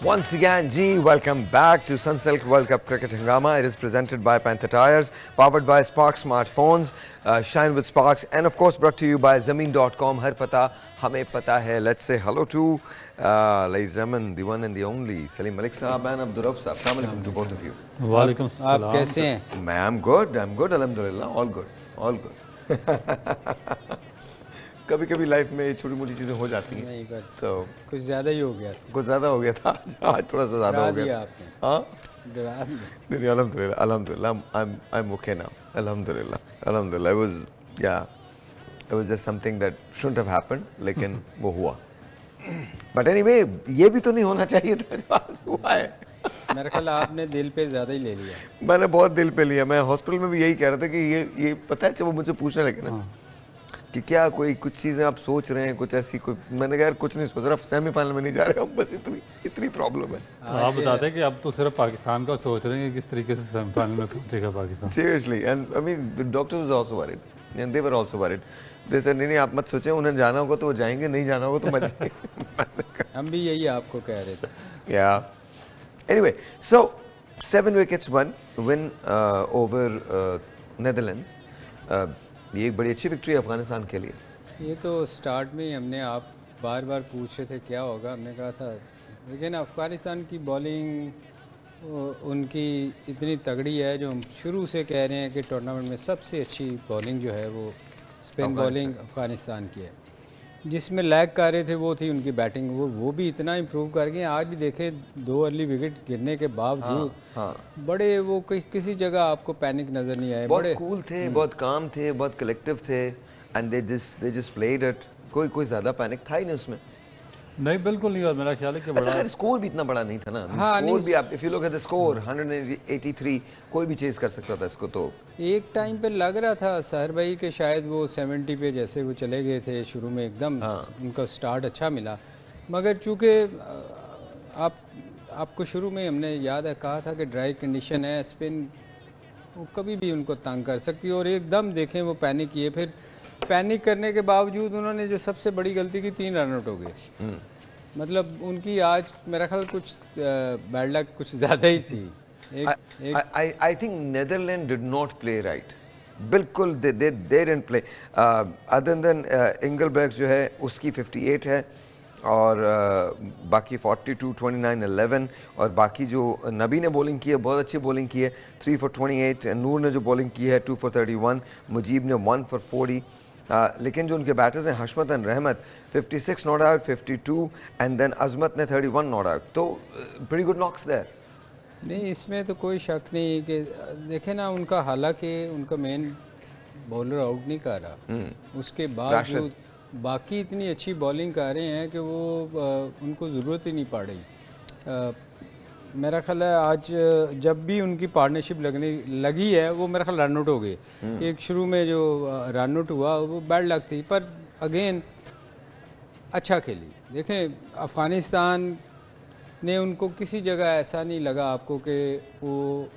Once again, G, welcome back to Sunsilk World Cup Cricket Hangama. It is presented by Panther Tires, powered by Spark Smartphones, Shine with Sparks, and of course brought to you by Zameen.com. Har pata, hame pata hai. Let's say hello to ladies and gentlemen, the one and the only Salim Malik Saab and Abdur Rauf Saab. Assalamu alaikum to both of you. Walaikum salam. आप कैसे हैं? I'm good, alhamdulillah, all good, all good. कभी कभी life में छोटी मोटी चीजें हो जाती हैं नहीं पर तो कुछ ज्यादा ही हो गया कुछ ज्यादा हो गया था आज थोड़ा सा ज्यादा हो गया आपने हाँ डरा दिया नहीं अल्हम्दुलिल्लाह अल्हम्दुलिल्लाह I'm okay now alhamdulillah it was just something that shouldn't have happened लेकिन वो हुआ but anyway ये भी तो नहीं होना चाहिए था जो आज हुआ है मेरे ख्याल आपने दिल पे ज्यादा ही ले लिया मैंने बहुत दिल पे लिया मैं हॉस्पिटल में भी यही कह रहा था कि ये पता है जब वो मुझसे पूछने लगे ना कि क्या कोई कुछ चीजें आप सोच रहे हैं कुछ ऐसी कोई मैंने कहा यार कुछ नहीं सोच रहा सेमीफाइनल में नहीं जा रहे हम बस इतनी प्रॉब्लम है आप बताते हैं कि अब तो सिर्फ पाकिस्तान का सोच रहे हैं कि किस तरीके से सेमीफाइनल में पहुंचेगा Pakistan seriously and I mean the doctors was also worried and they were also worried they said नहीं आप मत सोचें उन्हें जाना होगा तो वो जाएंगे नहीं जाना होगा तो मत जाइए हम भी यही आपको कह रहे थे या anyway so 7 wickets win over Netherlands ये एक बड़ी अच्छी विक्ट्री है अफगानिस्तान के लिए ये तो स्टार्ट में ही हमने आप बार बार पूछ रहे थे क्या होगा हमने कहा था लेकिन अफगानिस्तान की बॉलिंग उनकी इतनी तगड़ी है जो हम शुरू से कह रहे हैं कि टूर्नामेंट में सबसे अच्छी बॉलिंग जो है वो स्पिन बॉलिंग अफगानिस्तान की है जिसमें लैग कर रहे थे वो थी उनकी बैटिंग वो भी इतना इम्प्रूव कर गए आज भी देखे 2 अर्ली विकेट गिरने के बावजूद बड़े वो किसी जगह आपको पैनिक नजर नहीं आए बहुत कूल थे बहुत काम थे बहुत कलेक्टिव थे and they just played it कोई ज्यादा पैनिक था ही नहीं उसमें नहीं बिल्कुल नहीं और मेरा ख्याल है कि बड़ा स्कोर भी इतना बड़ा नहीं था ना स्कोर भी आप if you look at the score 183 कोई भी चेज कर सकता था इसको तो एक टाइम पे लग रहा था सहर भाई के शायद वो 70 पे जैसे वो चले गए थे शुरू में एकदम उनका स्टार्ट अच्छा मिला मगर चूंकि आपको शुरू में हमने याद है कहा था कि ड्राई कंडीशन है स्पिन वो कभी भी उनको तंग कर सकती है और एकदम देखें वो पैनिक किए फिर पैनिक करने के बावजूद उन्होंने जो सबसे बड़ी गलती की 3 रन आउट हो गए मतलब उनकी आज मेरा ख्याल कुछ बैड लक कुछ ज्यादा ही थी I think Netherland did not play right बिल्कुल they didn't play other than Engelbrecht जो है उसकी 58 है और बाकी 42 29 11 और बाकी जो नबी ने बॉलिंग की है बहुत अच्छी बॉलिंग की है 3 for 28 नूर ने जो बॉलिंग की है 2 for 31 मुजीब ने 1 for 40 लेकिन जो उनके बैटर्स हैं हशमत एंड रहमत 56 नॉट आउट 52 एंड देन अजमत ने 31 नॉट आउट तो प्रीटी गुड नॉक्स देयर नहीं इसमें तो कोई शक नहीं कि देखें ना उनका हालांकि उनका मेन बॉलर आउट नहीं कर रहा उसके बावजूद बाकी इतनी अच्छी बॉलिंग कर रहे हैं कि वो उनको ज़रूरत ही नहीं पड़ रही मेरा ख्याल है आज जब भी उनकी पार्टनरशिप लगी है वो मेरा ख्याल रन आउट हो गए एक शुरू में जो रन आउट हुआ वो बैड लक थी पर अगेन अच्छा खेली देखें अफ़गानिस्तान ने उनको किसी जगह ऐसा नहीं लगा आपको कि वो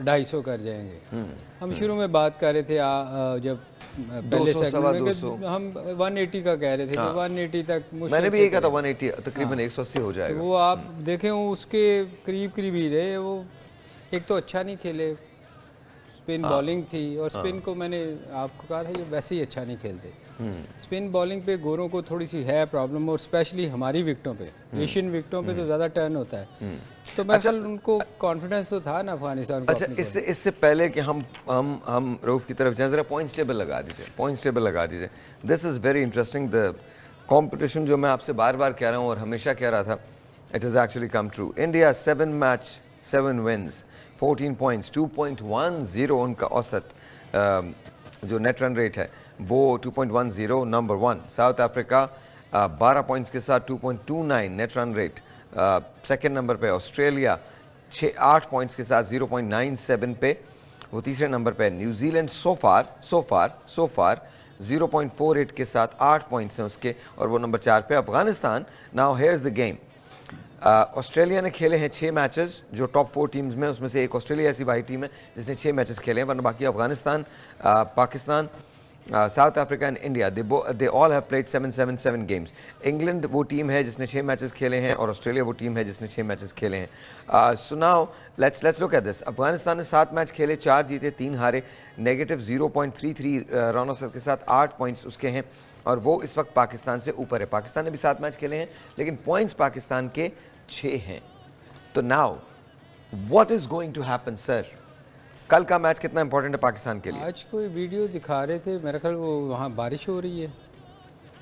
250 कर जाएंगे हम शुरू में बात कर रहे थे जब पहले सेगमेंट में हम 180 का कह रहे थे 180 तक मैंने भी यही कहा था 180 तकरीबन 180 हो जाएगा वो आप देखें उसके करीब ही रहे वो एक तो अच्छा नहीं खेले स्पिन बॉलिंग थी और स्पिन को मैंने आपको कहा था ये वैसे ही अच्छा नहीं खेलते स्पिन बॉलिंग पे गोरों को थोड़ी सी है प्रॉब्लम और स्पेशली हमारी विकेटों पे एशियन विकेटों पे तो ज्यादा टर्न होता है तो मैं उनको कॉन्फिडेंस तो था ना अफगानिस्तान को अच्छा इससे पहले कि हम रऊफ की तरफ जाएं जरा पॉइंट्स टेबल लगा दीजिए this is very interesting the competition जो मैं आपसे बार बार कह रहा हूं और हमेशा कह रहा था it is actually come true India 7 match 7 wins 14 points 2.10 उनका औसत जो नेट रन रेट है वो 2.10 नंबर 1 साउथ अफ्रीका 12 पॉइंट्स के साथ 2.29 net run rate second number पे ऑस्ट्रेलिया 8 पॉइंट्स के साथ 0.97 पे वो तीसरे नंबर पे न्यूजीलैंड सो फार 0.48 के साथ 8 पॉइंट्स हैं उसके और वो नंबर 4 पे Afghanistan now here is the game Australia ने खेले हैं 6 मैचेस जो टॉप 4 टीम्स में उसमें से एक ऑस्ट्रेलिया ऐसी वाही टीम है जिसने 6 मैचेस खेले हैं वरना बाकी Afghanistan Pakistan south Africa and India, they all have played 7 games. England वो टीम है जिसने 6 मैचेस खेले हैं और ऑस्ट्रेलिया वो टीम है जिसने 6 मैचेस खेले हैं। So now let's look at this. Afghanistan ने 7 मैच खेले, 4 जीते 3 हारे, नेगेटिव 0.33 रन औसत के साथ 8 पॉइंट्स उसके हैं और वो इस वक्त पाकिस्तान से ऊपर है। पाकिस्तान ने भी 7 मैच खेले हैं लेकिन पॉइंट्स पाकिस्तान के 6 हैं। तो now what is going to happen sir? कल का मैच कितना इंपॉर्टेंट है पाकिस्तान के लिए? आज कोई वीडियो दिखा रहे थे, मेरे ख्याल वो वहाँ बारिश हो रही है।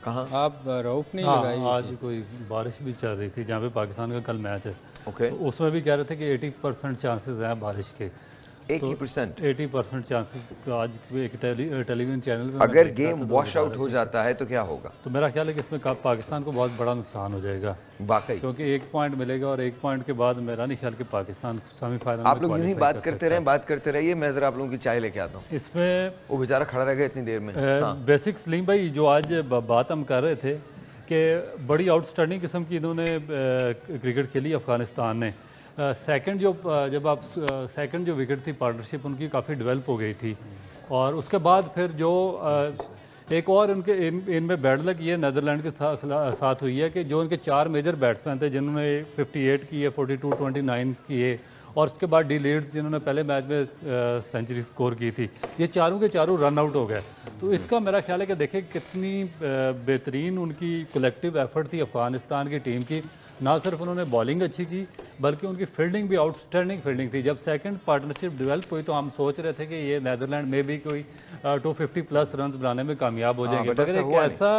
कहाँ? आप रऊफ नहीं हाँ, लगाई? आज कोई बारिश भी चल रही थी जहाँ पे पाकिस्तान का कल मैच है। ओके, तो उसमें भी कह रहे थे कि 80% चांसेस हैं बारिश के। 80%? 80% चांसेस। आज एक टेलीविजन चैनल पे अगर गेम वॉश आउट हो जाता है तो क्या होगा? तो मेरा ख्याल है कि इसमें पाकिस्तान को बहुत बड़ा नुकसान हो जाएगा, वाकई, क्योंकि 1 पॉइंट मिलेगा और 1 पॉइंट के बाद मेरा नहीं ख्याल कि पाकिस्तान सेमीफाइनल में आप लोग यूं ही क्वालीफाई बात कर करते सकता रहें, बात करते रहिए, मैं जरा आप लोगों की चाय लेके आता हूँ। इसमें वो बेचारा खड़ा रह गया इतनी देर में। हाँ। बेसिक सलीम भाई जो आज बात हम कर रहे थे कि बड़ी आउटस्टैंडिंग किस्म की इन्होंने क्रिकेट खेली अफगानिस्तान ने। सेकंड जब आप सेकंड जो विकेट थी पार्टनरशिप उनकी काफ़ी डेवलप हो गई थी और उसके बाद फिर जो एक और उनके इनमें बैड लक ये नेदरलैंड के साथ हुई है कि जो उनके 4 मेजर बैट्समैन थे जिन्होंने 58 किए, 42, 29 किए और उसके बाद डी लीड्स जिन्होंने पहले मैच में सेंचुरी स्कोर की थी, ये चारों के चारों रन आउट हो गए। तो इसका मेरा ख्याल है कि देखें कितनी बेहतरीन उनकी कलेक्टिव एफर्ट थी अफगानिस्तान की टीम की। ना सिर्फ उन्होंने बॉलिंग अच्छी की बल्कि उनकी फील्डिंग भी आउटस्टैंडिंग फील्डिंग थी। जब सेकंड पार्टनरशिप डेवलप हुई तो हम सोच रहे थे कि ये नेदरलैंड में भी कोई 250+ रन बनाने में कामयाब हो जाएंगे, मगर एक ऐसा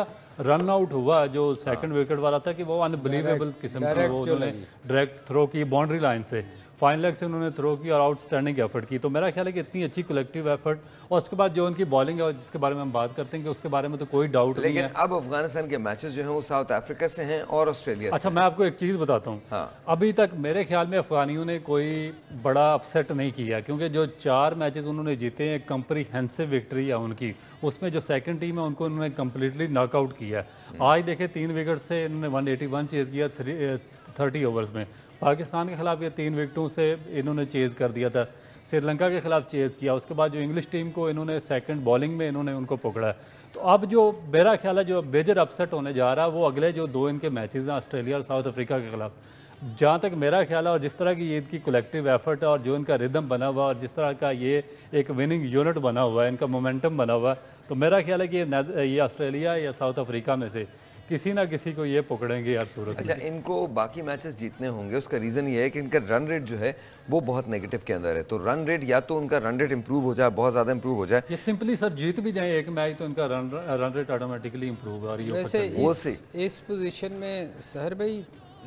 रन आउट हुआ जो सेकंड विकेट वाला था कि वो अनबिलीवेबल किस्म की, वो उन्होंने डायरेक्ट थ्रो की बाउंड्री लाइन से, फाइन लेग से उन्होंने थ्रो की और आउटस्टैंडिंग एफर्ट की। तो मेरा ख्याल है कि इतनी अच्छी कलेक्टिव एफर्ट और उसके बाद जो उनकी बॉलिंग है जिसके बारे में हम बात करते हैं कि उसके बारे में तो कोई डाउट नहीं है। लेकिन अब अफगानिस्तान के मैचेस जो हैं वो साउथ अफ्रीका से हैं और ऑस्ट्रेलिया से। अच्छा, मैं आपको एक चीज़ बताता हूँ। हाँ। अभी तक मेरे ख्याल में अफगानियों ने कोई बड़ा अपसेट नहीं किया, क्योंकि जो 4 मैचेस उन्होंने जीते हैं कंप्रीहेंसिव विक्ट्री है उनकी, उसमें जो सेकंड टीम है उनको उन्होंने कंप्लीटली नॉकआउट किया। आज देखें 3 विकेट से इन्होंने 181 चेज किया 30 ओवर्स में। पाकिस्तान के खिलाफ ये 3 विकेटों से इन्होंने चेज कर दिया था, श्रीलंका के खिलाफ चेज किया, उसके बाद जो इंग्लिश टीम को इन्होंने सेकंड बॉलिंग में इन्होंने उनको पकड़ा। तो अब जो मेरा ख्याल है जो मेजर अपसेट होने जा रहा है वो अगले जो 2 इनके मैचेस हैं ऑस्ट्रेलिया और साउथ अफ्रीका के खिलाफ। जहाँ तक मेरा ख्याल है और जिस तरह की ये इनकी कलेक्टिव एफर्ट है और जो इनका रिदम बना हुआ और जिस तरह का ये एक विनिंग यूनिट बना हुआ है, इनका मोमेंटम बना हुआ है, तो मेरा ख्याल है कि ये ऑस्ट्रेलिया या साउथ अफ्रीका में से किसी ना किसी को ये पकड़ेंगे हर सूरत में। अच्छा, इनको बाकी मैचेस जीतने होंगे, उसका रीजन ये है कि इनका रन रेट जो है वो बहुत नेगेटिव के अंदर है। तो रन रेट या तो उनका रन रेट इंप्रूव हो जाए, बहुत ज्यादा इंप्रूव हो जाए, ये सिंपली सर जीत भी जाए एक मैच तो इनका रन रेट ऑटोमेटिकली इंप्रूव है। और ये वैसे इस पोजीशन में सहर भाई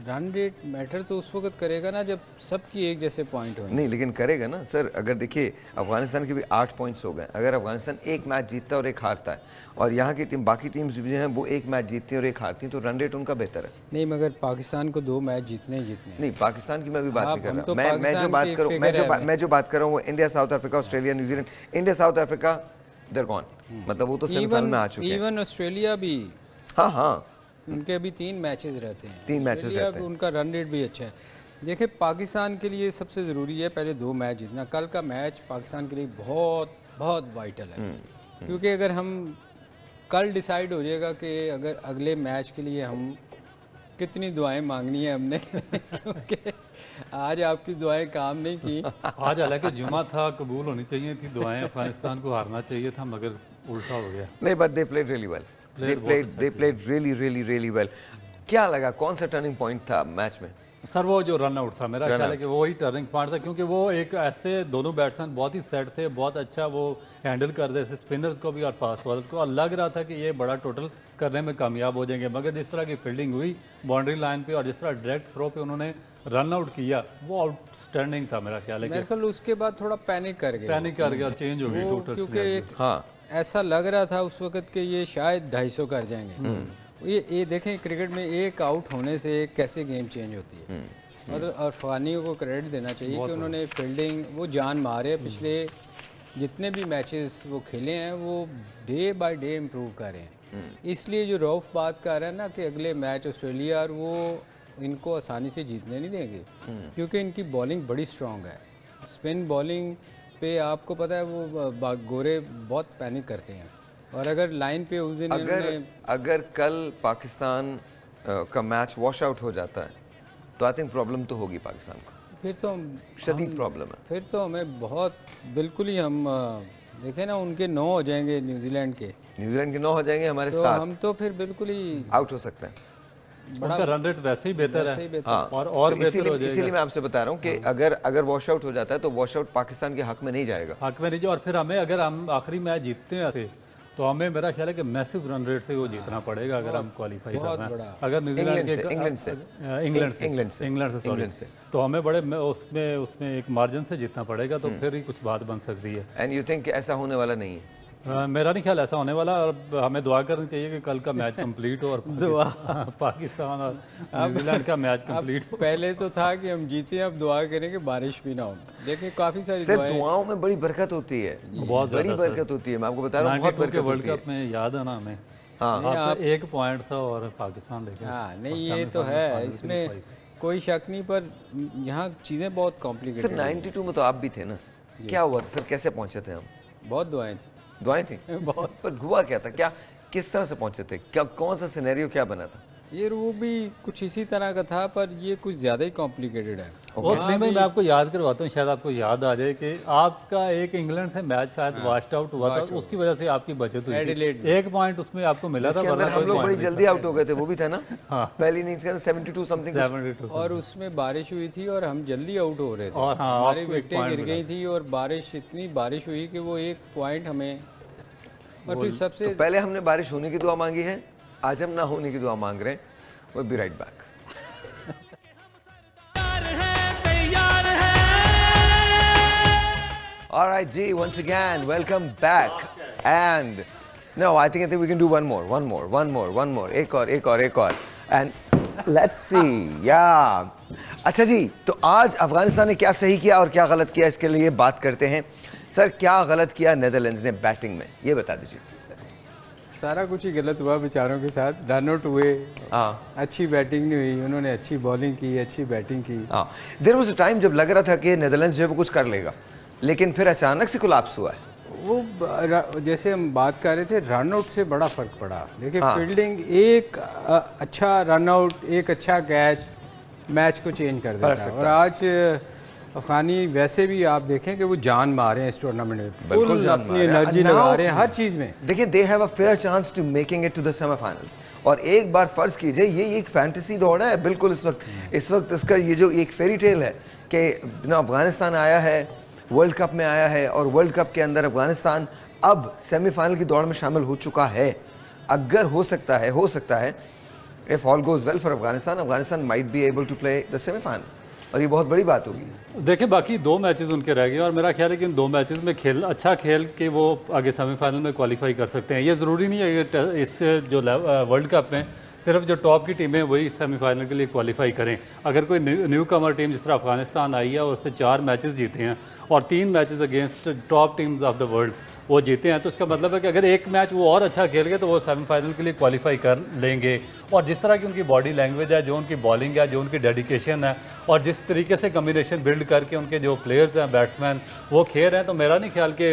रन रेट मैटर तो उस वक्त करेगा ना जब सबकी एक जैसे पॉइंट होंगे। नहीं लेकिन करेगा ना सर। अगर देखिए अफगानिस्तान के भी 8 पॉइंट्स हो गए, अगर अफगानिस्तान एक मैच जीतता है और एक हारता है और यहाँ की टीम बाकी टीम्स जो हैं वो एक मैच जीतती है और एक हारती है, तो रन रेट उनका बेहतर है। नहीं, मगर पाकिस्तान को 2 मैच जीतने ही जीतने। नहीं, पाकिस्तान की मैं भी बात नहीं कर रहा। तो मैं जो बात करूँ वो India, South Africa, Australia, New Zealand. India South Africa there gone, मतलब वो तो सेमीफाइनल में आ चुके हैं। इवन ऑस्ट्रेलिया भी, हाँ, उनके अभी 3 मैचेस रहते हैं। 3 मैचेस रहते हैं, उनका रन रेट भी अच्छा है। देखिए पाकिस्तान के लिए सबसे ज़रूरी है पहले 2 मैच जीतना। कल का मैच पाकिस्तान के लिए बहुत बहुत वाइटल है, क्योंकि अगर हम कल डिसाइड हो जाएगा कि अगर अगले मैच के लिए हम कितनी दुआएं मांगनी है हमने क्योंकि आज आपकी दुआएं काम नहीं की। आज हालांकि जुमा था, कबूल होनी चाहिए थी दुआएं, अफगानिस्तान को हारना चाहिए था मगर उल्टा हो गया। नहीं, but they played really well, they played really well। क्या लगा, कौन सा टर्निंग पॉइंट था मैच में? सर वो जो रन आउट था, मेरा ख्याल है कि वो ही टर्निंग पॉइंट था, क्योंकि वो एक ऐसे दोनों बैट्समैन बहुत ही सेट थे, बहुत अच्छा वो हैंडल कर रहे थे स्पिनर्स को भी और फास्ट बॉलर को, और लग रहा था कि ये बड़ा टोटल करने में कामयाब हो जाएंगे। मगर जिस तरह की फील्डिंग हुई बाउंड्री लाइन पे और जिस तरह डायरेक्ट थ्रो पे उन्होंने रन आउट किया वो आउटस्टैंडिंग था। मेरा ख्याल है कि उसके बाद थोड़ा पैनिक कर गया और चेंज हो गई टोटल, क्योंकि ऐसा लग रहा था उस वक्त कि ये शायद 250 कर जाएंगे। ये देखें क्रिकेट में एक आउट होने से कैसे गेम चेंज होती है। और अफगानियों को क्रेडिट देना चाहिए कि उन्होंने फील्डिंग वो जान मारे। पिछले जितने भी मैचेस वो खेले हैं वो डे बाय डे इम्प्रूव कर रहे हैं। इसलिए जो रऊफ बात कर रहा है ना कि अगले मैच ऑस्ट्रेलिया और वो इनको आसानी से जीतने नहीं देंगे, क्योंकि इनकी बॉलिंग बड़ी स्ट्रांग है। स्पिन बॉलिंग पे आपको पता है वो गोरे बहुत पैनिक करते हैं, और अगर लाइन पे उस दिन अगर कल पाकिस्तान का मैच वॉश आउट हो जाता है तो आई थिंक प्रॉब्लम तो होगी पाकिस्तान को, फिर तो शदीद प्रॉब्लम है। फिर तो हमें बहुत बिल्कुल ही हम देखें ना, उनके 9 हो जाएंगे न्यूजीलैंड के 9 हो जाएंगे हमारे तो साथ, हम तो फिर बिल्कुल ही आउट हो सकते हैं। उनका रन रेट वैसे ही बेहतर है। हाँ, और बेहतर हो जाएगा। इसीलिए मैं आपसे बता रहा हूँ कि अगर वॉश आउट हो जाता है तो वॉश आउट पाकिस्तान के हक में नहीं जाएगा, हक में नहीं जाए। और फिर हमें अगर हम आखिरी मैच जीतते हैं ऐसे तो हमें मेरा ख्याल है कि मैसिव रन रेट से वो जीतना पड़ेगा अगर हम क्वालिफाई करना है। अगर न्यूजीलैंड के इंग्लैंड से तो हमें बड़े उसमें एक मार्जिन से जीतना पड़ेगा, तो फिर ही कुछ बात बन सकती है। एंड यू थिंक ऐसा होने वाला नहीं है? मेरा नहीं ख्याल ऐसा होने वाला। और हमें दुआ करनी चाहिए कि कल का मैच कंप्लीट हो और पाकिस्तान और न्यूजीलैंड का मैच कंप्लीट हो। पहले तो था कि हम जीते, अब दुआ करें कि बारिश भी ना हो। देखिए काफी सारी दुआओं में बड़ी बरकत होती है, बहुत बड़ी बरकत होती है। मैं आपको बता रहा हूँ, बहुत बरकत होती है। वर्ल्ड कप में याद है ना हमें, आप 1 पॉइंट था और पाकिस्तान लेके। हाँ नहीं, ये तो है, इसमें कोई शक नहीं, पर यहाँ चीजें बहुत कॉम्प्लिकेटेड। सर 92 में तो आप भी थे ना, क्या हुआ था सर, कैसे पहुंचे थे हम? बहुत दुआएं थी। दुआएं थी बहुत, पर हुआ क्या था, क्या किस तरह से पहुंचे थे, क्या कौन सा सिनेरियो क्या बना था? ये वो भी कुछ इसी तरह का था, पर ये कुछ ज्यादा ही कॉम्प्लिकेटेड है। उसमें मैं आपको याद करवाता हूँ, शायद आपको याद आ जाए कि आपका एक इंग्लैंड से मैच शायद वास्ट आउट हुआ था, उसकी वजह से आपकी बचत हुई थी। 1 पॉइंट उसमें आपको मिला था, हम लोग बड़ी जल्दी आउट हो गए थे, वो भी था ना। पहली इनिंग्स के अंदर 72 समथिंग, और उसमें बारिश हुई थी और हम जल्दी आउट हो रहे थे और हमारी विकेटें गिर गई थी और इतनी बारिश हुई कि वो 1 पॉइंट हमें। और फिर सबसे तो पहले हमने बारिश होने की दुआ मांगी है, आज हम ना होने की दुआ मांग रहे हैं। We'll be right back. All right, G, once again, welcome back. And no, I think we can do one more. एक और. And let's see, yeah. अच्छा जी, तो आज अफगानिस्तान ने क्या सही किया और क्या गलत किया, इसके लिए बात करते हैं। सर, क्या गलत किया नेदरलैंड्स ने बैटिंग में, ये बता दीजिए। सारा कुछ ही गलत हुआ बेचारों के साथ, रन आउट हुए, अच्छी बैटिंग नहीं हुई, उन्होंने अच्छी बॉलिंग की, अच्छी बैटिंग की। देयर वाज अ टाइम जब लग रहा था कि नेदरलैंड्स जो है वो कुछ कर लेगा, लेकिन फिर अचानक से कोलैप्स हुआ है। वो जैसे हम बात कर रहे थे, रन आउट से बड़ा फर्क पड़ा। देखिए फील्डिंग, एक अच्छा रन आउट, एक अच्छा कैच मैच को चेंज कर देता है। और आज अफगानी वैसे भी आप देखें कि वो जान मारे हैं इस टूर्नामेंट में, बिल्कुल अपनी एनर्जी लगा रहे हैं हर चीज में। देखिए, they have a fair chance to making it to the semifinals. और एक बार फर्ज कीजिए, ये एक फैंटेसी दौड़ है बिल्कुल इस वक्त इसका ये जो एक फेरी टेल है कि अफगानिस्तान आया है, वर्ल्ड कप में आया है, और वर्ल्ड कप के अंदर अफगानिस्तान अब सेमीफाइनल की दौड़ में शामिल हो चुका है। अगर हो सकता है if all goes well for Afghanistan might be able to play the semifinal, और ये बहुत बड़ी बात होगी। देखिए, बाकी 2 मैचेस उनके रह गए और मेरा ख्याल है कि इन 2 मैचेस में अच्छा खेल के वो आगे सेमीफाइनल में क्वालिफाई कर सकते हैं। ये ज़रूरी नहीं है कि इस जो वर्ल्ड कप में सिर्फ जो टॉप की टीमें वही सेमीफाइनल के लिए क्वालिफाई करें। अगर कोई न्यू कमर टीम जिस तरह अफगानिस्तान आई है और उससे 4 मैचेस जीते हैं और 3 matches against top teams of the world वो जीते हैं, तो इसका मतलब है कि अगर एक मैच वो और अच्छा खेल गए तो वो सेमीफाइनल के लिए क्वालिफाई कर लेंगे। और जिस तरह की उनकी बॉडी लैंग्वेज है, जो उनकी बॉलिंग है, जो उनकी डेडिकेशन है, और जिस तरीके से कम्बिनेशन बिल्ड करके उनके जो प्लेयर्स हैं, बैट्समैन, वो खेल रहे हैं, तो मेरा नहीं ख्याल कि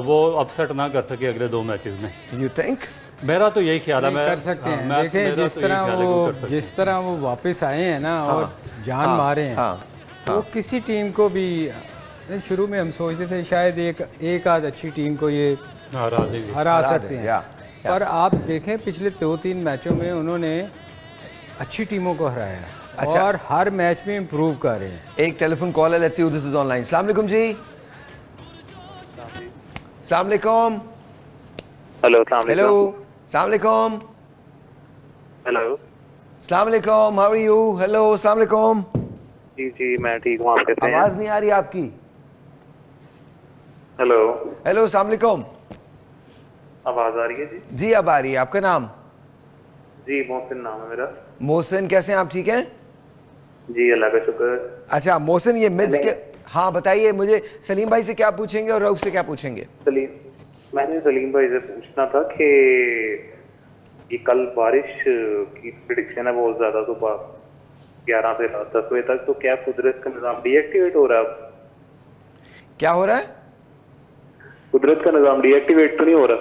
वो अपसेट ना कर सके अगले 2 मैचेस में। You think? मेरा तो यही ख्याल है। मैं कर सकते हैं। देखें जिस तरह वो वापस आए हैं ना और जान मारे हैं, तो किसी टीम को भी, शुरू में हम सोचते थे शायद एक आध अच्छी टीम को ये हरा सकते हैं, पर आप देखें पिछले 2-3 मैचों में उन्होंने अच्छी टीमों को हराया है। अच्छा। और हर मैच में इंप्रूव कर रहे हैं। एक टेलीफोन कॉल है, let's see who this is online. अस्सलाम वालेकुम जी। अस्सलाम वालेकुम। हेलो। अस्सलाम वालेकुम। हेलो। अस्सलाम वालेकुम, हाउ आर यू? हेलो, अस्सलाम वालेकुम। जी मैं ठीक हूँ, आप कैसे हैं? आवाज नहीं आ रही आपकी। हेलो। अस्सलाम वालेकुम। आवाज आ रही है? जी अब आ रही है। आपका नाम? जी मोहसिन नाम है मेरा। मोहसिन, कैसे हैं आप? ठीक हैं जी, अल्लाह का शुक्र। अच्छा मोहसिन, ये मिड्स के, हाँ बताइए मुझे, सलीम भाई से क्या पूछेंगे और रऊफ से क्या पूछेंगे? मैंने सलीम भाई से पूछना था कि ये कल बारिश की प्रेडिक्शन है बहुत ज्यादा, सुबह 11 से रात 10 बजे तक, तो क्या कुदरत का निजाम डीएक्टिवेट हो रहा है? क्या हो रहा है? कुदरत का निजाम डीएक्टिवेट तो नहीं हो रहा?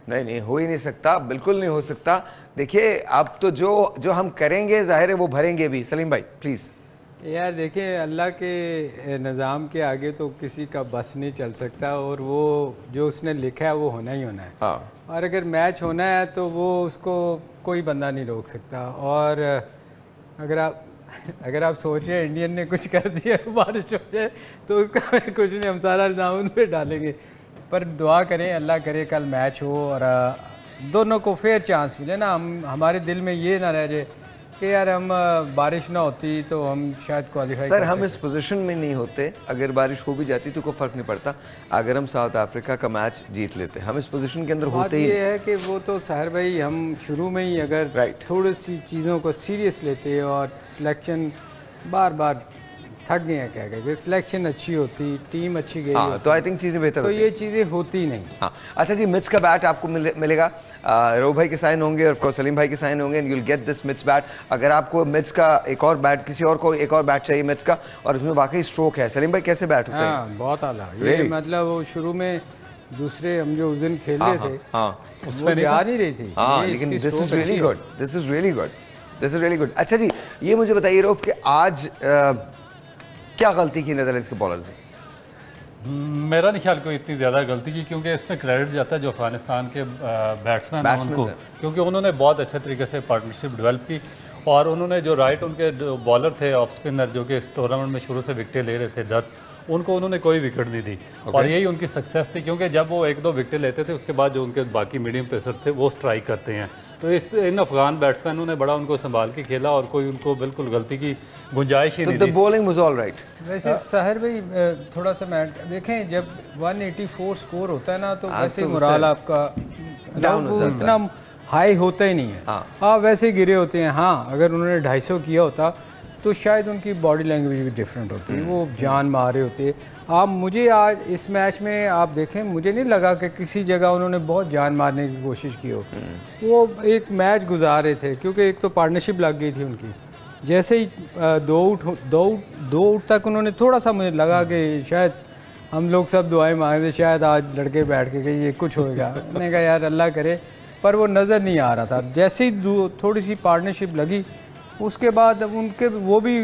नहीं नहीं, हो ही नहीं सकता, बिल्कुल नहीं हो सकता। देखिए अब तो जो हम करेंगे जाहिर है वो भरेंगे भी। सलीम भाई प्लीज। यार देखिए, अल्लाह के निज़ाम के आगे तो किसी का बस नहीं चल सकता, और वो जो उसने लिखा है वो होना ही होना है। हाँ, और अगर मैच होना है तो वो उसको कोई बंदा नहीं रोक सकता। और अगर आप सोच रहे हैं इंडियन ने कुछ कर दिया बारिश हो जाए, तो उसका कुछ नहीं, हम सारा इल्ज़ाम उन पे डालेंगे। पर दुआ करें, अल्लाह करे कल मैच हो और दोनों को फेयर चांस मिले ना। हमारे दिल में ये ना रह जाए कि यार हम बारिश ना होती तो हम शायद क्वालिफाई सर हम इस पोजीशन में नहीं होते, अगर बारिश हो भी जाती तो कोई फर्क नहीं पड़ता अगर हम साउथ अफ्रीका का मैच जीत लेते। हम इस पोजीशन के अंदर होते ही ये है कि वो तो साहिर भाई, हम शुरू में ही अगर थोड़ी सी चीज़ों को सीरियस लेते और सिलेक्शन बार बार थक गए हैं, कह गए सिलेक्शन अच्छी होती, टीम अच्छी गई, हाँ, तो आई थिंक चीजें बेहतर तो ये चीज़ें होती नहीं। हाँ, अच्छा जी, मिट्स का बैट आपको मिलेगा, रो भाई के साइन होंगे और सलीम भाई के साइन होंगे, and you will get this mitts bat. अगर आपको मिट्स का एक और बैट, किसी और को एक और बैट चाहिए मिट्स का, और उसमें वाकई स्ट्रोक है। सलीम भाई कैसे बैट होते हैं? बहुत आला ये मतलब वो शुरू में दूसरे हम जो उस दिन खेल रहे थे, उसमें जा नहीं रही थी। हाँ, लेकिन this is really good, this is really good, this is really good. अच्छा जी, ये मुझे बताइए रोफ कि आज क्या गलती की नेदरलैंड्स के बॉलर्स ने? मेरा नहीं ख्याल कोई इतनी ज़्यादा गलती की, क्योंकि इसमें क्रेडिट जाता है जो अफगानिस्तान के बैट्समैन हैं उनको, क्योंकि उन्होंने बहुत अच्छे तरीके से पार्टनरशिप डेवलप की, और उन्होंने जो उनके बॉलर थे ऑफ स्पिनर जो कि इस टूर्नामेंट में शुरू से विकेटें ले रहे थे, दत्त, उनको उन्होंने कोई विकेट नहीं दी। और यही उनकी सक्सेस थी, क्योंकि जब वो एक दो विकेटें लेते थे उसके बाद जो उनके बाकी मीडियम पेसर थे वो स्ट्राइक करते हैं। तो इन अफगान बैट्समैनों ने बड़ा उनको संभाल के खेला और कोई उनको बिल्कुल गलती की गुंजाइश ही नहीं दी। Bowling was all right. वैसे साहिर भाई थोड़ा सा मैं देखें, जब 184 स्कोर होता है ना, तो वैसे मोराल आपका इतना हाई होता ही नहीं है। हाँ, वैसे गिरे होते हैं। हाँ, अगर उन्होंने 250 किया होता तो शायद उनकी बॉडी लैंग्वेज भी डिफरेंट होती है, वो जान मार रहे होते। आप मुझे आज इस मैच में आप देखें, मुझे नहीं लगा कि किसी जगह उन्होंने बहुत जान मारने की कोशिश की हो। वो एक मैच गुजार रहे थे, क्योंकि एक तो पार्टनरशिप लग गई थी उनकी। जैसे ही दो आउट तक उन्होंने थोड़ा सा, मुझे लगा कि शायद हम लोग सब दुआएं मांगते शायद आज लड़के बैठ के ये कुछ होएगा। मैंने कहा यार अल्लाह करे, पर वो नज़र नहीं आ रहा था। जैसे ही थोड़ी सी पार्टनरशिप लगी, उसके बाद उनके वो भी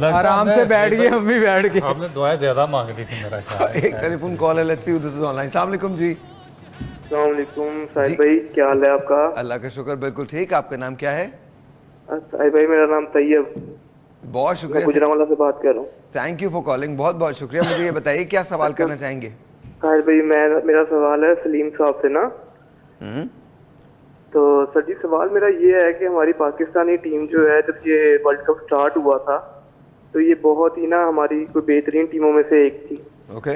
आराम से बैठ गए, हम भी बैठ गए। आपने दुआएं ज्यादा मांग ली थी मेरा ख्याल। एक टेलीफोन कॉल है, let's see this is online. अस्सलाम वालेकुम जी। अस्सलाम वालेकुम साहिब भाई, क्या हाल है आपका? अल्लाह का शुक्र, बिल्कुल ठीक। आपका नाम क्या है? साहिब भाई मेरा नाम तैयब। बहुत शुक्रिया, गुजरांवाला से बात कर रहा हूँ। थैंक यू फॉर कॉलिंग, बहुत बहुत शुक्रिया। मुझे ये बताइए क्या सवाल करना चाहेंगे? साहिब भाई मेरा सवाल है सलीम साहब से ना। तो सर जी, सवाल मेरा ये है कि हमारी पाकिस्तानी टीम जो है, जब ये वर्ल्ड कप स्टार्ट हुआ था तो ये बहुत ही ना हमारी कोई बेहतरीन टीमों में से एक थी।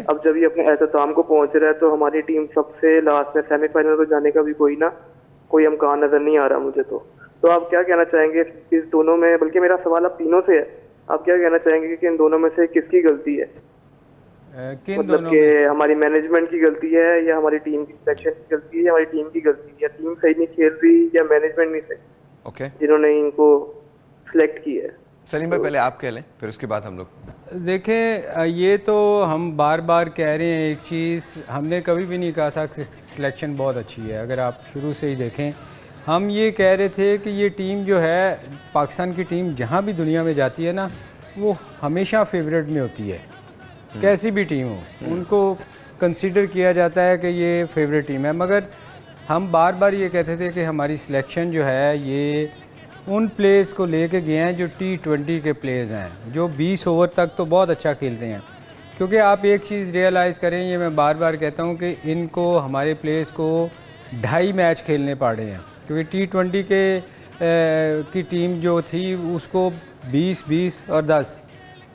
अब जब ये अपने एहतमाम को पहुंच रहा है तो हमारी टीम सबसे लास्ट में सेमीफाइनल को जाने का भी कोई अमकान नजर नहीं आ रहा मुझे। तो आप क्या कहना चाहेंगे इस दोनों में? बल्कि मेरा सवाल अब तीनों से है, आप क्या कहना चाहेंगे कि इन दोनों में से किसकी गलती है? मतलब कि हमारी मैनेजमेंट की गलती है, या हमारी टीम की सिलेक्शन की गलती है, या हमारी टीम की गलती है, या टीम सही नहीं खेल रही, या मैनेजमेंट नहीं सही जिन्होंने इनको सिलेक्ट किया है? सलीम भाई पहले आप कह लें, फिर उसके बाद हम लोग। देखें, ये तो हम बार बार कह रहे हैं, एक चीज़ हमने कभी भी नहीं कहा था कि सिलेक्शन बहुत अच्छी है। अगर आप शुरू से ही देखें, हम ये कह रहे थे कि ये टीम जो है, पाकिस्तान की टीम जहाँ भी दुनिया में जाती है ना, वो हमेशा फेवरेट में होती है। कैसी भी टीम हो, उनको कंसीडर किया जाता है कि ये फेवरेट टीम है। मगर हम बार बार ये कहते थे कि हमारी सिलेक्शन जो है, ये उन प्लेयर्स को लेके गए हैं जो T20 के प्लेयर्स हैं, जो 20 ओवर तक तो बहुत अच्छा खेलते हैं। क्योंकि आप एक चीज़ रियलाइज़ करें, ये मैं बार बार कहता हूँ कि इनको, हमारे प्लेयर्स को 2.5 मैच खेलने पड़े हैं, क्योंकि T20 की टीम जो थी उसको 20 और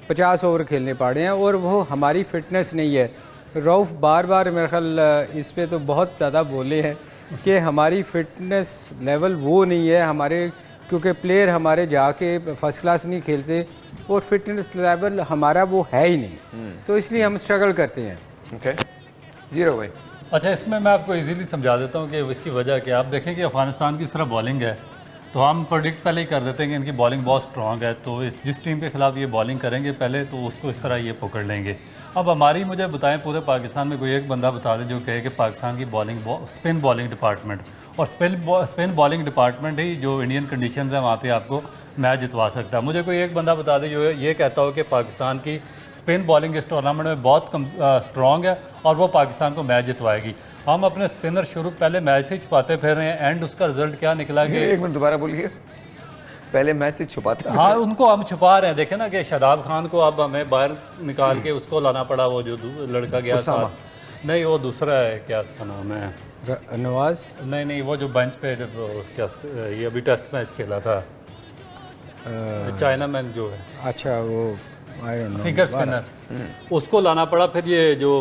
50 ओवर खेलने पड़े हैं, और वो हमारी फिटनेस नहीं है। रऊफ बार बार मेरे ख्याल इस पे तो बहुत ज़्यादा बोले हैं कि हमारी फिटनेस लेवल वो नहीं है हमारे, क्योंकि प्लेयर हमारे जाके फर्स्ट क्लास नहीं खेलते, और फिटनेस लेवल हमारा वो है ही नहीं, तो इसलिए हम स्ट्रगल करते हैं। जीरो भाई। अच्छा, इसमें मैं आपको इजीली समझा देता हूँ कि इसकी वजह क्या। आप देखें कि अफगानिस्तान की इस तरह बॉलिंग है, तो हम प्रोडिक्ट पहले ही कर देते हैं कि इनकी बॉलिंग बहुत स्ट्रांग है, तो जिस टीम के खिलाफ ये बॉलिंग करेंगे पहले तो उसको इस तरह ये पकड़ लेंगे। अब हमारी, मुझे बताएं पूरे पाकिस्तान में कोई एक बंदा बता दें जो कहे कि पाकिस्तान की बॉलिंग, स्पिन बॉलिंग डिपार्टमेंट और स्पिन बॉलिंग डिपार्टमेंट ही जो इंडियन कंडीशंस हैं वहाँ पे आपको मैच जितवा सकता है। मुझे कोई एक बंदा बता दे जो ये कहता हो कि पाकिस्तान की स्पिन बॉलिंग इस टूर्नामेंट में बहुत स्ट्रॉन्ग है और वो पाकिस्तान को मैच जितवाएगी। हम अपने स्पिनर शुरू पहले मैच से छुपाते फिर रहे हैं, एंड उसका रिजल्ट क्या निकला कि एक मिनट दोबारा बोलिए, पहले मैच से छुपाते? हाँ, उनको हम छुपा रहे हैं। देखे ना कि शादाब खान को अब हमें बाहर निकाल के उसको लाना पड़ा, वो जो लड़का गया साथ। नहीं, वो दूसरा है, क्या उसका नाम है, नवाज। नहीं, वो जो बेंच पे जब क्या ये अभी टेस्ट मैच खेला था, चाइना मैन जो है, अच्छा वो फिंगर स्पिनर, उसको लाना पड़ा। फिर ये जो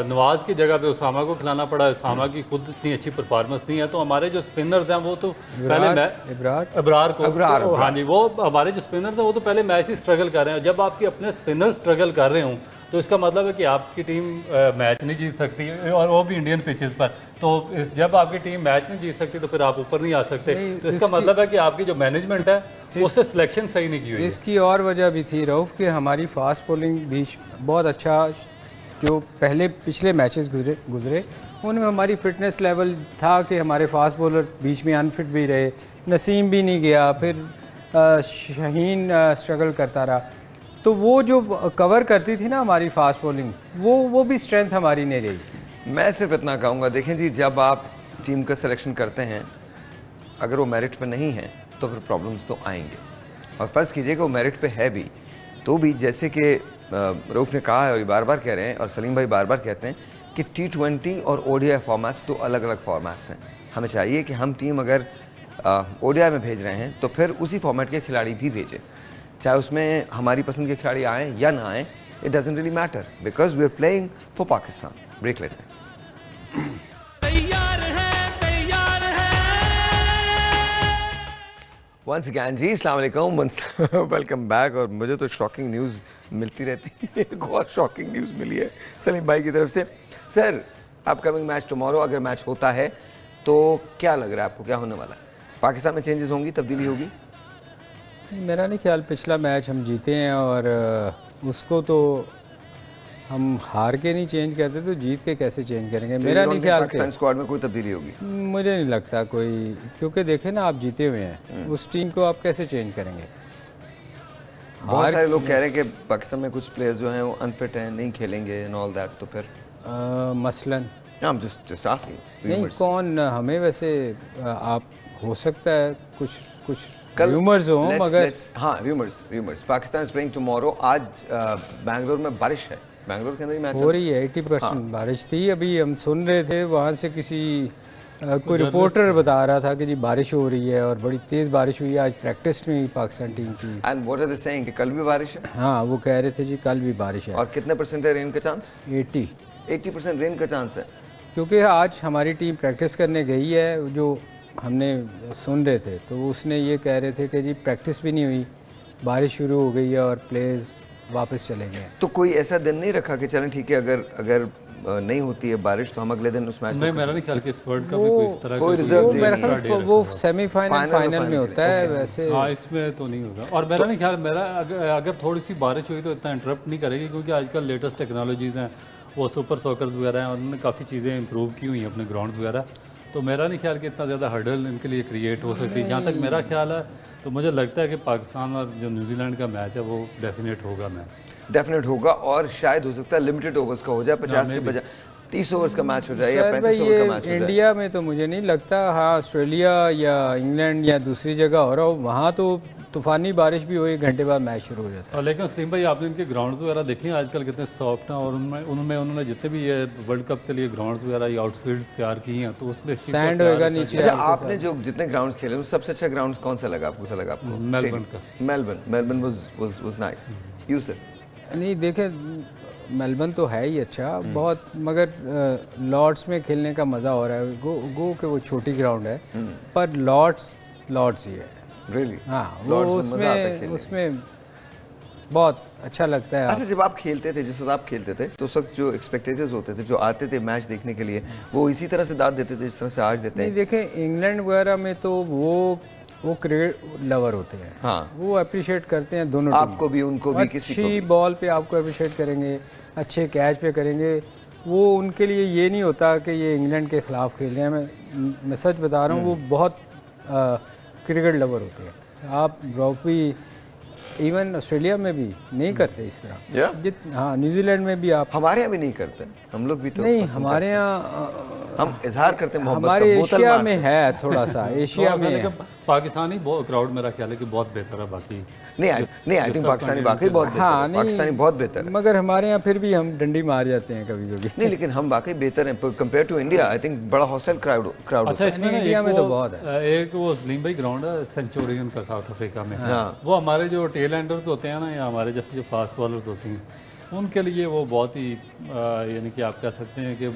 नवाज की जगह पे उसामा को खिलाना पड़ा। उसामा की खुद इतनी अच्छी परफॉर्मेंस नहीं है, तो हमारे जो स्पिनर्स हैं वो तो पहले अबरार को, हाँ जी, वो हमारे जो स्पिनर्स हैं वो तो पहले मैच ही स्ट्रगल कर रहे हैं। जब आपके अपने स्पिनर स्ट्रगल कर रहे हों तो इसका मतलब है कि आपकी टीम मैच नहीं जीत सकती, और वो भी इंडियन पिचेस पर। तो जब आपकी टीम मैच नहीं जीत सकती तो फिर आप ऊपर नहीं आ सकते। तो इसका मतलब है कि आपकी जो मैनेजमेंट है उससे सिलेक्शन सही नहीं की हुई। इसकी और वजह भी थी रऊफ कि हमारी फास्ट बॉलिंग भी बहुत अच्छा, जो पहले पिछले मैचेस गुजरे उनमें हमारी फिटनेस लेवल था कि हमारे फास्ट बॉलर बीच में अनफिट भी रहे, नसीम भी नहीं गया, फिर शाहीन स्ट्रगल करता रहा। तो वो जो कवर करती थी ना हमारी फास्ट बॉलिंग, वो भी स्ट्रेंथ हमारी नहीं रही। मैं सिर्फ इतना कहूँगा, देखें जी, जब आप टीम का सिलेक्शन करते हैं अगर वो मेरिट पे नहीं है तो फिर प्रॉब्लम्स तो आएंगे। और फर्ज कीजिए कि वो मेरिट पे है भी, तो भी जैसे कि रऊफ ने कहा है और बार बार कह रहे हैं और सलीम भाई बार बार कहते हैं कि T20 और ODI फॉर्मेट्स तो अलग अलग फॉर्मेट्स हैं। हमें चाहिए कि हम टीम अगर ODI में भेज रहे हैं तो फिर उसी फॉर्मेट के खिलाड़ी भी भेजें, चाहे उसमें हमारी पसंद के खिलाड़ी आए या ना आए, it doesn't really matter, because we are playing for Pakistan. Break लेते हैं। वंस अगैन जी, अस्सलाम वालेकुम, वेलकम बैक। और मुझे तो शॉकिंग न्यूज़ मिलती रहती है, एक और शॉकिंग न्यूज़ मिली है सलीम भाई की तरफ से। सर, अपकमिंग मैच टुमारो, अगर मैच होता है तो क्या लग रहा है आपको, क्या होने वाला है? पाकिस्तान में चेंजेस होंगी, तब्दीली होगी? मेरा नहीं ख्याल, पिछला मैच हम जीते हैं और उसको तो हम हार के नहीं चेंज करते तो जीत के कैसे चेंज करेंगे? मेरा नहीं ख्याल पाकिस्तान स्क्वाड में कोई तब्दीली होगी, मुझे नहीं लगता कोई, क्योंकि देखें ना, आप जीते हुए हैं, उस टीम को आप कैसे चेंज करेंगे? बहुत सारे लोग कह रहे हैं कि पाकिस्तान में कुछ प्लेयर्स जो हैं वो अनफिट हैं, नहीं खेलेंगे एंड ऑल दैट, तो फिर मसलन जस्ट आस्किंग। नहीं, कौन हमें वैसे आप हो सकता है कुछ रूमर्स हो, मगर हाँ, rumours Pakistan is playing tomorrow. आज बैंगलोर में बारिश है, बैंगलोर के अंदर ही मैच हो रही है, 80% बारिश थी। अभी हम सुन रहे थे वहाँ से किसी कोई रिपोर्टर बता रहा था कि जी बारिश हो रही है और बड़ी तेज बारिश हुई है। आज प्रैक्टिस में पाकिस्तान टीम की। And what are they saying कि कल भी बारिश है? हाँ, वो कह रहे थे जी कल भी बारिश है। और कितने परसेंट है रेन का चांस? 80% रेन का चांस है, क्योंकि आज हमारी टीम प्रैक्टिस करने गई है, जो हमने सुन रहे थे, तो उसने ये कह रहे थे कि जी प्रैक्टिस भी नहीं हुई, बारिश शुरू हो गई है और प्लेयर्स वापस चले गए। तो कोई ऐसा दिन नहीं रखा कि चलें ठीक है, अगर नहीं होती है बारिश तो हम अगले दिन उस मैच नहीं, मेरा नहीं ख्याल कि इस वर्ल्ड कप में कोई इस तरह कोई रिजर्व मेरा ख्याल वो सेमीफाइनल फाइनल में होता है वैसे। हाँ, इसमें तो नहीं होगा। और मेरा नहीं ख्याल, मेरा अगर थोड़ी सी बारिश हुई तो इतना इंटरप्ट नहीं करेगी, क्योंकि आजकल लेटेस्ट टेक्नोलॉजीज़ हैं, वो सुपर सॉकर्स वगैरह हैं, उन्होंने काफ़ी चीज़ें इंप्रूव की हुई हैं अपने ग्राउंड्स वगैरह। तो मेरा नहीं ख्याल कि इतना ज़्यादा हर्डल इनके लिए क्रिएट हो सकती है। जहाँ तक मेरा ख्याल है तो मुझे लगता है कि पाकिस्तान और जो न्यूजीलैंड का मैच है वो डेफिनेट होगा, डेफिनेट होगा। और शायद हो सकता है लिमिटेड ओवर्स का हो जाए, 50 के बजाय 30 ओवर्स का मैच हो जाए या 35 ओवर का मैच हो जाए। इंडिया में तो मुझे नहीं लगता। हाँ, ऑस्ट्रेलिया या इंग्लैंड या दूसरी जगह हो रहा हो, वहाँ तो तूफानी बारिश भी हो, 1 घंटे बाद मैच शुरू हो जाता है। और लेकिन सलीम भाई, आपने इनके ग्राउंड्स वगैरह देखे आजकल कितने सॉफ्ट हैं, और उनमें उन्होंने जितने भी ये वर्ल्ड कप के लिए ग्राउंड्स वगैरह या आउटफील्ड्स तैयार की हैं, तो उसमें सैंड होगा नीचे। अच्छा, आपने जो जितने ग्राउंड्स खेले सबसे अच्छा ग्राउंड कौन सा लगा आपको? मेलबर्न का। Melbourne was nice. You sir? नहीं, देखे मेलबर्न तो है ही अच्छा बहुत, मगर लॉर्ड्स में खेलने का मज़ा हो रहा है। गो के वो छोटी ग्राउंड है, पर लॉर्ड्स ही है। Really? हाँ, वो उसमें बहुत अच्छा लगता है। अच्छा, जब आप खेलते थे, जिस वक्त आप खेलते थे, तो उस वक्त जो एक्सपेक्टेटर्स होते थे, जो आते थे मैच देखने के लिए, वो इसी तरह से दाद देते थे जिस तरह से आज देते हैं? नहीं, देखें इंग्लैंड वगैरह में तो वो वो क्रिकेट लवर होते हैं। हाँ, वो अप्रिशिएट करते हैं दोनों आपको भी उनको भी किसी को अच्छी भी। बॉल पे आपको अप्रिशिएट करेंगे, अच्छे कैच पे करेंगे। वो उनके लिए ये नहीं होता कि ये इंग्लैंड के खिलाफ खेल रहे हैं। मैं सच बता रहा हूँ, वो बहुत क्रिकेट लवर होते हैं। आप रॉफी इवन ऑस्ट्रेलिया में भी नहीं करते इस तरह। हाँ, न्यूजीलैंड में भी आप, हमारे यहाँ भी नहीं करते, हम लोग भी तो नहीं पसंद हमारे करते यहाँ हैं। हम इजहार करते हैं मोहब्बत हमारे का, बोतल एशिया मारते में हैं। है थोड़ा सा, एशिया में है। पाकिस्तानी क्राउड मेरा ख्याल है कि बहुत बेहतर है बाकी। नहीं आई थिंक पाकिस्तानी वाकई बहुत बेहतर हाँ, है, पाकिस्तानी बहुत बेहतर है। मगर हमारे यहाँ फिर भी हम डंडी मार जाते हैं कभी कभी। नहीं, लेकिन हम वाकई बेहतर हैं compare to India. I think बड़ा हॉस्टाइल क्राउड अच्छा, इसमें ना इंडिया एक में वो- तो बहुत है। एक वो सलीम भाई ग्राउंड है सेंचुरियन का साउथ अफ्रीका में। हाँ। वो हमारे जो टेल एंडर्स होते हैं ना, या हमारे जैसे जो फास्ट बॉलर्स होती हैं, उनके लिए वो बहुत ही यानी कि आप कह सकते हैं कि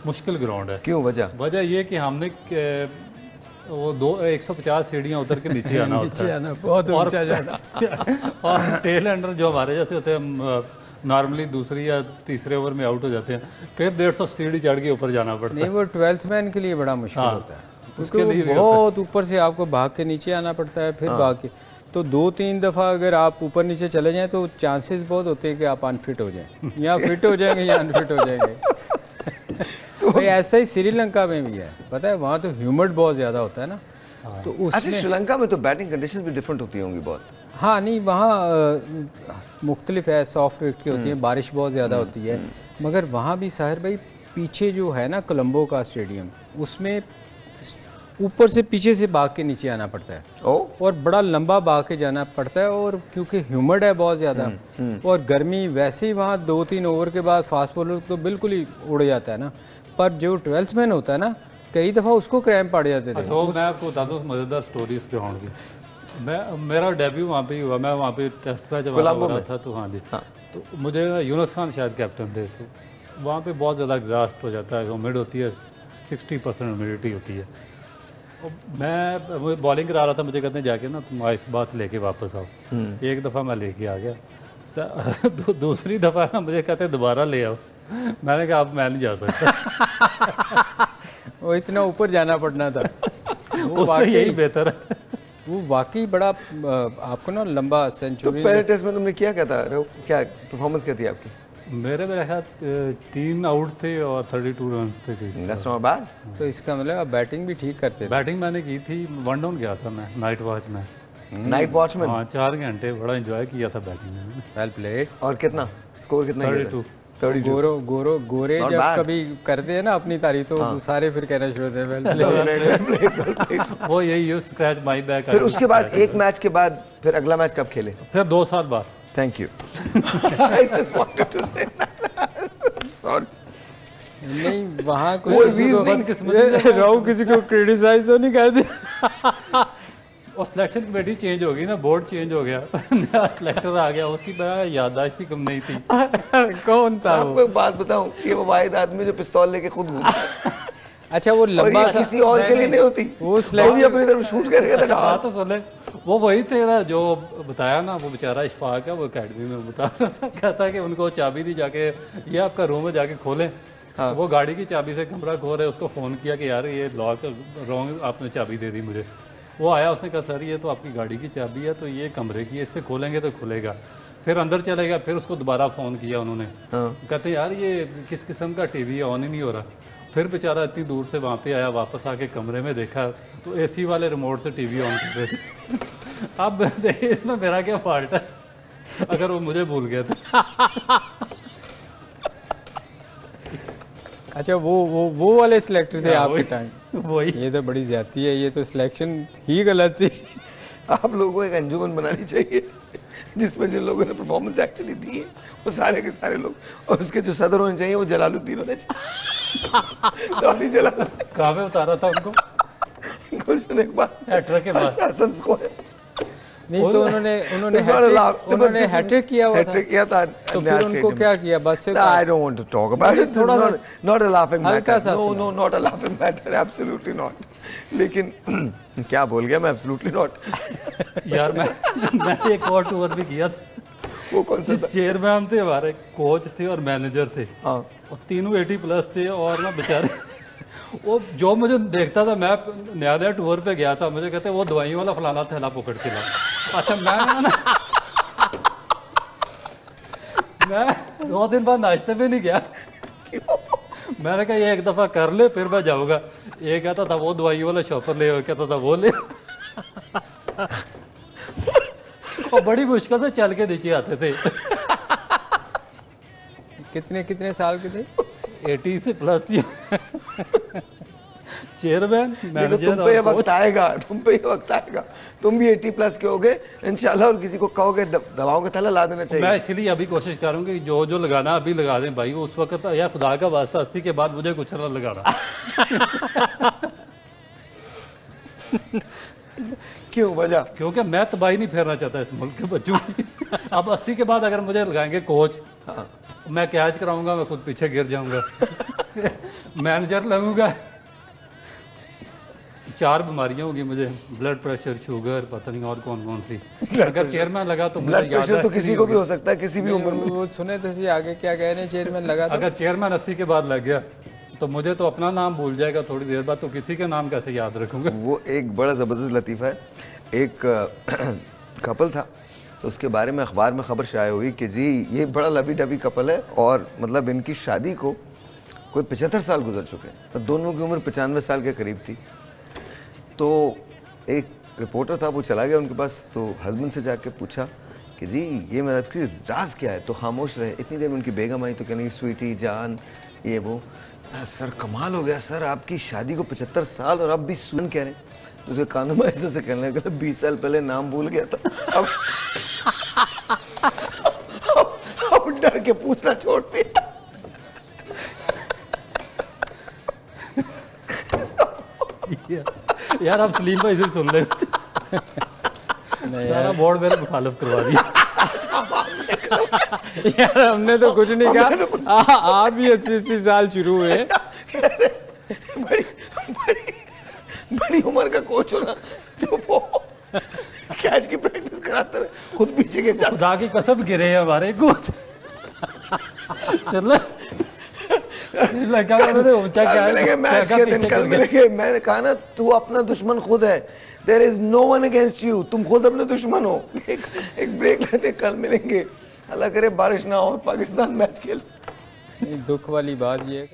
मुश्किल ग्राउंड है। क्यों, वजह ये कि हमने वो 150 सीढ़ियाँ उतर के नीचे आना होता नीचे है आना बहुत और- ऊंचा जाना। और टेल एंडर जो हमारे जैसे होते हैं नॉर्मली दूसरी या तीसरे ओवर में आउट हो जाते हैं, फिर 150 सीढ़ी चढ़ के ऊपर जाना पड़ता नहीं, है। वो 12th मैन के लिए बड़ा मुश्किल हाँ, होता है। उसके उसके लिए लिए भी बहुत ऊपर से आपको भाग के नीचे आना पड़ता है, फिर भाग के। तो 2-3 दफ़ा अगर आप ऊपर नीचे चले जाएं तो चांसेस बहुत होते हैं कि आप अनफिट हो जाएं, या फिट हो जाएंगे या अनफिट हो जाएंगे। भाई ऐसा ही श्रीलंका में भी है, पता है, वहाँ तो ह्यूमिड बहुत ज़्यादा होता है ना, तो अच्छा, उसमें श्रीलंका में तो बैटिंग कंडीशन भी डिफरेंट होती होंगी बहुत। हाँ, नहीं वहाँ मुख्तलिफ है, सॉफ्ट विकेट की होती है, बारिश बहुत ज़्यादा होती है। मगर वहाँ भी साहिर भाई पीछे जो है ना कोलंबो का स्टेडियम, उसमें ऊपर से पीछे से भाग के नीचे आना पड़ता है, और बड़ा लंबा भाग के जाना पड़ता है, और क्योंकि ह्यूमिड है बहुत ज़्यादा, और गर्मी वैसे ही वहाँ 2-3 ओवर के बाद फास्ट बॉलर तो बिल्कुल ही उड़ जाता है ना। पर जो 12th मैन होता है ना, कई दफ़ा उसको क्रैम्प पड़ जाते थे। अच्छा, वो मैं आपको बता दूँ मज़ेदार स्टोरी इस ग्राउंड की। मेरा डेब्यू वहाँ पे ही हुआ। मैं वहाँ पे टेस्ट मैच जब हो रहा था, तो हाँ जी, तो मुझे यूनुस खान शायद कैप्टन थे, तो वहाँ पे बहुत ज़्यादा एग्जॉस्ट हो जाता है, ह्यूमिड होती है, 60% ह्यूमिडिटी होती है। मैं बॉलिंग करा रहा था, मुझे कहते हैं जाके ना तुम आइस बात लेके वापस आओ। एक दफ़ा मैं लेके आ गया, दूसरी दफ़ा ना मुझे कहते हैं दोबारा ले आओ। मैंने कहा अब मैं नहीं जा सकता। वो इतना ऊपर जाना पड़ना था। वो उससे यही बेहतर है। वो वाकई बड़ा आपको ना लंबा तो सेंचुरी। पहले टेस्ट में तुमने क्या था, क्या परफॉर्मेंस क्या थी आपकी? मेरे ख्याल 3 आउट थे और 32 रन थे। That's not bad. तो इसका मतलब आप बैटिंग भी ठीक करते थे। बैटिंग मैंने की थी, 1 डाउन गया था मैं नाइट वॉच में। Night watchman? हाँ, 4 घंटे बड़ा एंजॉय किया था बैटिंग में। Well played. और कितना स्कोर कितना? 32। गोरे Not जब bad. कभी करते हैं ना अपनी तारीफ, तो सारे फिर कहना शुरू होते हैं वेल प्लेड। वो यही यू स्क्रैच माई बैक। फिर उसके बाद एक मैच के बाद फिर अगला मैच कब खेले? फिर 2 साल बाद। Thank you. I just wanted to say that. Sorry. नहीं, वहाँ वो कोई राहु किसी को क्रिटिसाइज तो नहीं कर दिया। और सिलेक्शन कमेटी चेंज हो गई ना, बोर्ड चेंज हो गया, नया सिलेक्टर आ गया, उसकी बड़ा याददाश्त ही कम नहीं थी। कौन था आपको वो? एक बात बताऊं, ये वो वाहिद आदमी जो पिस्तौल लेके खुद घूमता है। अच्छा, वो और लंबा ये किसी और के लिए नहीं होती, वो भी अपनी तरफ शूट करेगा। अच्छा, बात तो सुन ले, वो वही तेरा जो बताया ना, वो बेचारा इशफाक है, वो एकेडमी में बता रहा था, कहता कि उनको चाबी दी जाके, ये आपका रूम है जाके खोलें। हाँ। वो गाड़ी की चाबी से कमरा खोल रहे, उसको फ़ोन किया कि यार ये लॉक रॉन्ग आपने चाबी दे दी मुझे। वो आया, उसने कहा सर ये तो आपकी गाड़ी की चाबी है, तो ये कमरे की है, इससे खोलेंगे तो खुलेगा। फिर अंदर चलेगा, फिर उसको दोबारा फ़ोन किया उन्होंने। कहते यार ये किस किस्म का टीवी है, ऑन ही नहीं हो रहा। फिर बेचारा इतनी दूर से वहाँ पे आया, वापस आके कमरे में देखा तो एसी वाले रिमोट से टीवी ऑन कर रहे थे। अब देखिए इसमें मेरा क्या फॉल्ट है, अगर वो मुझे भूल गया तो। अच्छा, वो वाले सिलेक्टर थे आपके टाइम? वही। ये तो बड़ी ज्यादती है, ये तो सिलेक्शन ही गलत थी। आप लोगों को एक अंजुमन बनानी चाहिए जिसमें जिन लोगों ने परफॉर्मेंस एक्चुअली दी है वो सारे के सारे लोग, और उसके जो सदर होने चाहिए वो जलालुद्दीन होने चाहिए। सॉरी जलालुद्दीन। कहाँ पे उतारा था उनको? गुलशन इकबाल हैट्रिक के बाद। शासन स्क्वायर। नहीं तो उन्होंने हैट्रिक किया हुआ था। हैट्रिक किया था। तो फिर उनको क्या किया बस से? I don't want to talk about it. थोड़ा not a laughing हल्का matter. सा No, not a laughing matter. Absolutely not. लेकिन क्या बोल गया मैं? Absolutely not. यार मैं एक और टूर भी किया था। वो कौन सा था? चेयरमैन थे हमारे, कोच थे और मैनेजर थे, हाँ। और तीनों 80+ थे, और ना बेचारे वो जो मुझे देखता था, मैं नया नया टूर पे गया था, मुझे कहते वो दवाइयों वाला फलाना थैला पकड़ के ला। अच्छा मैं 2 दिन बाद नाश्ते पे नहीं गया। मैंने कहा ये एक दफा कर ले फिर मैं जाऊंगा। ये कहता था वो दवाई वाला शॉपर ले, कहता था वो ले। और बड़ी मुश्किल से चल के नीचे आते थे। कितने साल के थे? 80 से प्लस। चेयरमैन, मैनेजर, तुम पे ये वक्त आएगा, तुम पे ये वक्त आएगा, तुम भी 80 प्लस के होगे इंशाल्लाह, और किसी को कहोगे दवाओं का थैला ला देना चाहिए। मैं इसलिए अभी कोशिश करूंगी कि जो जो लगाना अभी लगा दें भाई। उस वक्त यार खुदा का वास्ता 80 के बाद मुझे कुछ ना लगाना। क्यों वजह? क्योंकि मैं तबाही नहीं फेरना चाहता इस मुल्क के बच्चों की। अब 80 के बाद अगर मुझे लगाएंगे कोच, मैं कैच कराऊंगा, मैं खुद पीछे गिर जाऊंगा। मैनेजर लगूंगा, 4 बीमारियां होगी मुझे, ब्लड प्रेशर, शुगर, पता नहीं और कौन कौन सी। अगर चेयरमैन लगा तो ब्लड प्रेशर तो किसी को भी हो सकता है, किसी भी उम्र में। वो सुने तो सही, आगे क्या कह रहे हैं? चेयरमैन लगा तो? अगर चेयरमैन 80 के बाद लग गया तो मुझे तो अपना नाम भूल जाएगा थोड़ी देर बाद, तो किसी के नाम कैसे याद रखूंगा? वो एक बड़ा जबरदस्त लतीफ़ा है। एक कपल था, तो उसके बारे में अखबार में खबर शाये हुई कि जी ये बड़ा लवी डबी कपल है, और मतलब इनकी शादी को कोई 75 साल गुजर चुके हैं, तो दोनों की उम्र 95 साल के करीब थी। तो एक रिपोर्टर था, वो चला गया उनके पास, तो हस्बैंड से जाके पूछा कि जी ये मेरा राज क्या है, तो खामोश रहे। इतनी देर में उनकी बेगम आई तो कहने स्वीटी जान ये वो। सर कमाल हो गया सर, आपकी शादी को 75 साल और आप भी सुन कह रहे हैं। तो उसके कानों में ऐसे से कहने लगा 20 साल पहले नाम भूल गया था, अब डर के पूछना छोड़ दिया। यार आप सलीम भाई से सुन ले। सारा बोर्ड मेरे मुखालिफ करवा दिया। यार हमने तो कुछ नहीं कहा, आप भी 80 साल शुरू हुए। बड़ी उम्र का कोच होना, जो वो कैच की प्रैक्टिस कराते रहे, खुद पीछे गिर जाते। खुदा की कसम गिरे हैं हमारे कोच। चलो लगा ऊंचा क्या है, मैच के दिन कल मिलेंगे। मैंने कहा ना तू अपना दुश्मन खुद है, there is no one against you, तुम खुद अपने दुश्मन हो। एक ब्रेक लेते, कल मिलेंगे। अल्लाह करे बारिश ना हो, पाकिस्तान मैच खेल। दुख वाली बात ये है